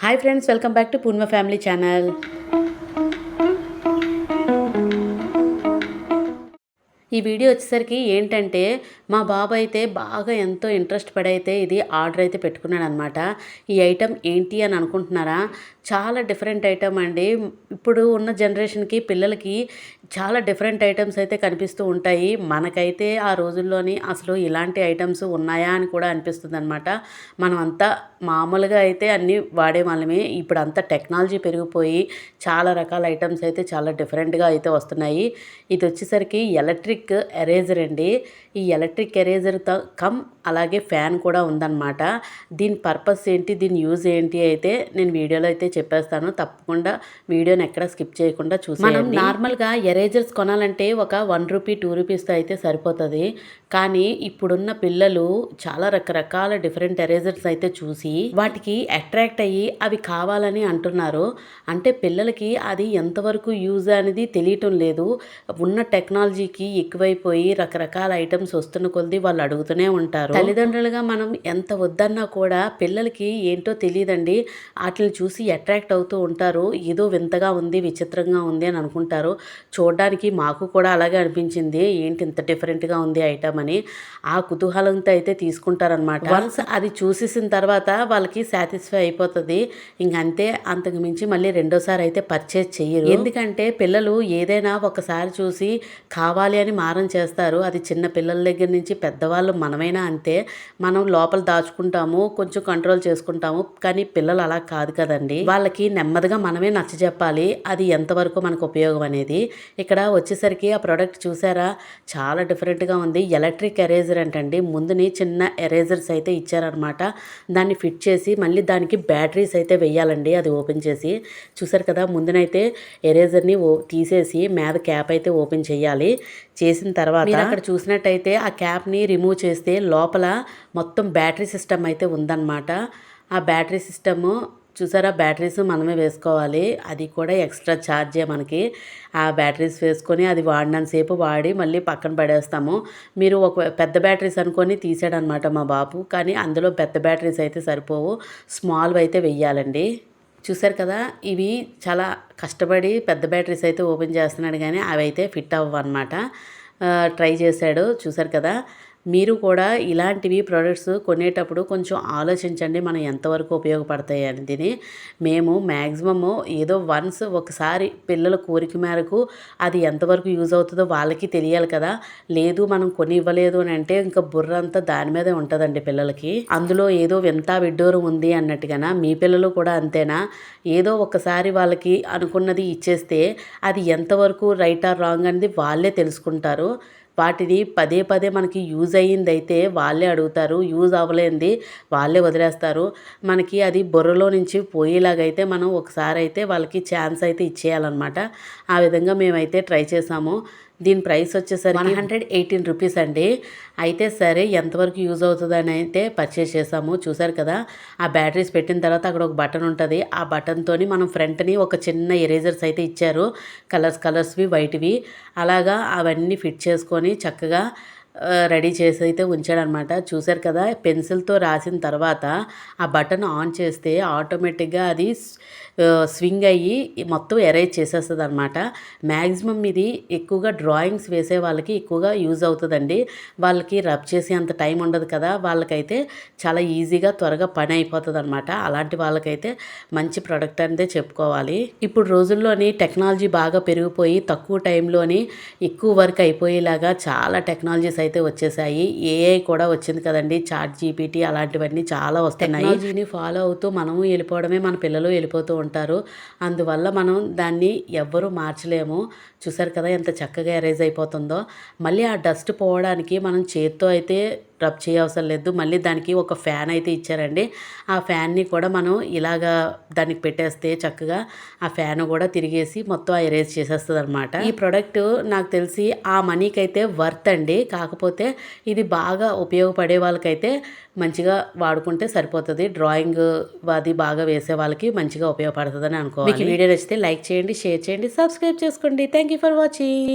Hi friends, welcome back to Purna family channel. ఈ video వచ్చేసరికి ఏంటంటే, మా బాబు అయితే బాగా ఎంతో ఇంట్రెస్ట్ పడైతే ఇది ఆర్డర్ అయితే పెట్టుకున్నాడు అనమాట. ఈ ఐటెం ఏంటి అని అనుకుంటున్నారా? చాలా డిఫరెంట్ ఐటెం అండి. ఇప్పుడు ఉన్న జనరేషన్కి పిల్లలకి చాలా డిఫరెంట్ ఐటమ్స్ అయితే కనిపిస్తూ ఉంటాయి. మనకైతే ఆ రోజుల్లోని అసలు ఇలాంటి ఐటమ్స్ ఉన్నాయా అని కూడా అనిపిస్తుంది అనమాట. మనం అంతా మామూలుగా అయితే అన్నీ వాడేవాళ్ళమే. ఇప్పుడు అంతా టెక్నాలజీ పెరిగిపోయి చాలా రకాల ఐటమ్స్ అయితే చాలా డిఫరెంట్గా అయితే వస్తున్నాయి. ఇది వచ్చేసరికి ఎలక్ట్రిక్ ఎరేజర్ అండి. ఈ ఎలక్ట్రిక్ ఎరేజర్తో అలాగే ఫ్యాన్ కూడా ఉందన్నమాట. దీని పర్పస్ ఏంటి, దీని యూజ్ ఏంటి అయితే నేను వీడియోలో అయితే చెప్పేస్తాను. తప్పకుండా వీడియోని ఎక్కడ స్కిప్ చేయకుండా చూసి. మనం నార్మల్గా ఎరేజర్స్ కొనాలంటే ఒక ₹1 ₹2తో అయితే సరిపోతుంది. కానీ ఇప్పుడున్న పిల్లలు చాలా రకరకాల డిఫరెంట్ ఎరేజర్స్ అయితే చూసి వాటికి అట్రాక్ట్ అయ్యి అవి కావాలని అంటున్నారు. అంటే పిల్లలకి అది ఎంతవరకు యూజ్ అనేది తెలియటం లేదు. ఉన్న టెక్నాలజీకి ఎక్కువైపోయి రకరకాల ఐటమ్స్ వస్తున్న కొద్దీ వాళ్ళు అడుగుతూనే ఉంటారు. తల్లిదండ్రులుగా మనం ఎంత వద్దన్నా కూడా పిల్లలకి ఏంటో తెలియదండి. వాటిని చూసి అట్రాక్ట్ అవుతూ ఉంటారు. ఏదో వింతగా ఉంది, విచిత్రంగా ఉంది అని అనుకుంటారు. చూడడానికి మాకు కూడా అలాగే అనిపించింది, ఏంటి ఇంత డిఫరెంట్గా ఉంది ఐటమ్ అని. ఆ కుతూహలంతో అయితే తీసుకుంటారనమాట. వన్స్ అది చూసేసిన తర్వాత వాళ్ళకి సాటిస్ఫై అయిపోతుంది. ఇంకంతే, అంతకు మించి మళ్ళీ రెండోసారి అయితే పర్చేజ్ చెయ్యరు. ఎందుకంటే పిల్లలు ఏదైనా ఒకసారి చూసి కావాలి అని మారం చేస్తారు. అది చిన్న పిల్లల దగ్గర నుంచి పెద్దవాళ్ళు మనమైనా అంతే. మనం లోపల దాచుకుంటాము, కొంచెం కంట్రోల్ చేసుకుంటాము. కానీ పిల్లలు అలా కాదు కదండి. వాళ్ళకి నెమ్మదిగా మనమే నచ్చజెప్పాలి అది ఎంతవరకు మనకు ఉపయోగం అనేది. ఇక్కడ వచ్చేసరికి ఆ ప్రోడక్ట్ చూసారా, చాలా డిఫరెంట్గా ఉంది. ఎలక్ట్రిక్ ఎరేజర్ అంటండి. ముందుని చిన్న ఎరేజర్స్ అయితే ఇచ్చారనమాట. దాన్ని ఫిట్ చేసి మళ్ళీ దానికి బ్యాటరీస్ అయితే వెయ్యాలండి. అది ఓపెన్ చేసి చూసారు కదా. ముందునైతే ఎరేజర్ని తీసేసి మీద క్యాప్ అయితే ఓపెన్ చేయాలి. చేసిన తర్వాత అక్కడ చూసినట్టయితే ఆ క్యాప్ని రిమూవ్ చేస్తే లోపల మొత్తం బ్యాటరీ సిస్టమ్ అయితే ఉందన్నమాట. ఆ బ్యాటరీ సిస్టము చూసారా, బ్యాటరీస్ మనమే వేసుకోవాలి. అది కూడా ఎక్స్ట్రా ఛార్జే మనకి. ఆ బ్యాటరీస్ వేసుకొని అది వాడినంతసేపు వాడి మళ్ళీ పక్కన పడేస్తాము. మీరు ఒక పెద్ద బ్యాటరీస్ అనుకొని తీసాడనమాట మా బాబు. కానీ అందులో పెద్ద బ్యాటరీస్ అయితే సరిపోవు, స్మాల్వి అయితే వెయ్యాలండి. చూసారు కదా, ఇవి చాలా కష్టపడి పెద్ద బ్యాటరీస్ అయితే ఓపెన్ చేస్తున్నాడు, కానీ అవి అయితే ఫిట్ అవ్వవు అనమాట. ట్రై చేశాడు. చూసారు కదా. మీరు కూడా ఇలాంటివి ప్రోడక్ట్స్ కొనేటప్పుడు కొంచెం ఆలోచించండి, మనం ఎంతవరకు ఉపయోగపడతాయి అనేది. మేము మ్యాక్సిమము ఏదో వన్స్ ఒకసారి పిల్లల కోరిక మేరకు అది ఎంతవరకు యూజ్ అవుతుందో వాళ్ళకి తెలియాలి కదా. లేదు మనం కొని ఇవ్వలేదు అని అంటే ఇంకా బుర్ర అంతా దాని మీదే ఉంటుందండి పిల్లలకి. అందులో ఏదో వింత విడ్డూరం ఉంది అన్నట్టుగా మీ పిల్లలు కూడా అంతేనా? ఏదో ఒకసారి వాళ్ళకి అనుకున్నది ఇచ్చేస్తే అది ఎంతవరకు రైట్ ఆర్ రాంగ్ అనేది వాళ్ళే తెలుసుకుంటారు. వాటిని పదే పదే మనకి యూజ్ అయ్యింది అయితే వాళ్ళే అడుగుతారు, యూజ్ అవ్వలేనిది వాళ్ళే వదిలేస్తారు. మనకి అది బుర్రలో నుంచి పోయేలాగైతే మనం ఒకసారి అయితే వాళ్ళకి ఛాన్స్ అయితే ఇచ్చేయాలన్నమాట. ఆ విధంగా మేమైతే ట్రై చేసాము. దీని ప్రైస్ వచ్చేసరికి ₹118 అండి. అయితే సరే ఎంతవరకు యూజ్ అవుతుందని అయితే పర్చేస్ చేసాము. చూసారు కదా, ఆ బ్యాటరీస్ పెట్టిన తర్వాత అక్కడ ఒక బటన్ ఉంటుంది. ఆ బటన్తో మనం ఫ్రంట్ని ఒక చిన్న ఎరేజర్స్ అయితే ఇచ్చారు, కలర్స్వి, వైట్వి. అలాగా అవన్నీ ఫిట్ చేసుకొని చక్కగా రెడీ చేసి అయితే ఉంచాడనమాట. చూసారు కదా, పెన్సిల్తో రాసిన తర్వాత ఆ బటన్ ఆన్ చేస్తే ఆటోమేటిక్గా అది స్వింగ్ అయ్యి మొత్తం ఎరేజ్ చేసేస్తుంది అనమాట. మ్యాక్సిమం ఇది ఎక్కువగా డ్రాయింగ్స్ వేసే వాళ్ళకి ఎక్కువగా యూజ్ అవుతుందండి. వాళ్ళకి రబ్ చేసే అంత టైం ఉండదు కదా, వాళ్ళకైతే చాలా ఈజీగా త్వరగా పని అయిపోతుంది అనమాట. అలాంటి వాళ్ళకైతే మంచి ప్రోడక్ట్ అనేది చెప్పుకోవాలి. ఇప్పుడు రోజుల్లోని టెక్నాలజీ బాగా పెరిగిపోయి తక్కువ టైంలోని ఎక్కువ వర్క్ అయిపోయేలాగా చాలా టెక్నాలజీస్ అయితే వచ్చేసాయి. ఏఐ కూడా వచ్చింది కదండి, ChatGPT అలాంటివన్నీ చాలా వస్తున్నాయి. టెక్నాలజీని ఫాలో అవుతూ మనము వెళ్ళిపోవడమే, మన పిల్లలు వెళ్ళిపోతూ ఉంటారు. అందువల్ల మనం దాన్ని ఎవ్వరూ మార్చలేము. చూసారు కదా ఎంత చక్కగా ఎరేజ్ అయిపోతుందో. మళ్ళీ ఆ డస్ట్ పోవడానికి మనం చేత్తో అయితే రబ్ చేయవసరం లేదు. మళ్ళీ దానికి ఒక ఫ్యాన్ అయితే ఇచ్చారండి. ఆ ఫ్యాన్ని కూడా మనం ఇలాగా దానికి పెట్టేస్తే చక్కగా ఆ ఫ్యాన్ కూడా తిరిగేసి మొత్తం ఎరేజ్ చేసేస్తుంది అనమాట. ఈ ప్రోడక్ట్ నాకు తెలిసి ఆ మనీకి అయితే వర్త్ అండి. కాకపోతే ఇది బాగా ఉపయోగపడే వాళ్ళకైతే మంచిగా వాడుకుంటే సరిపోతుంది. డ్రాయింగ్ అది బాగా వేసే వాళ్ళకి మంచిగా ఉపయోగపడుతుందని అనుకోవాలి. మీకు వీడియో నచ్చితే లైక్ చేయండి, షేర్ చేయండి, సబ్స్క్రైబ్ చేసుకోండి. Thank you for watching.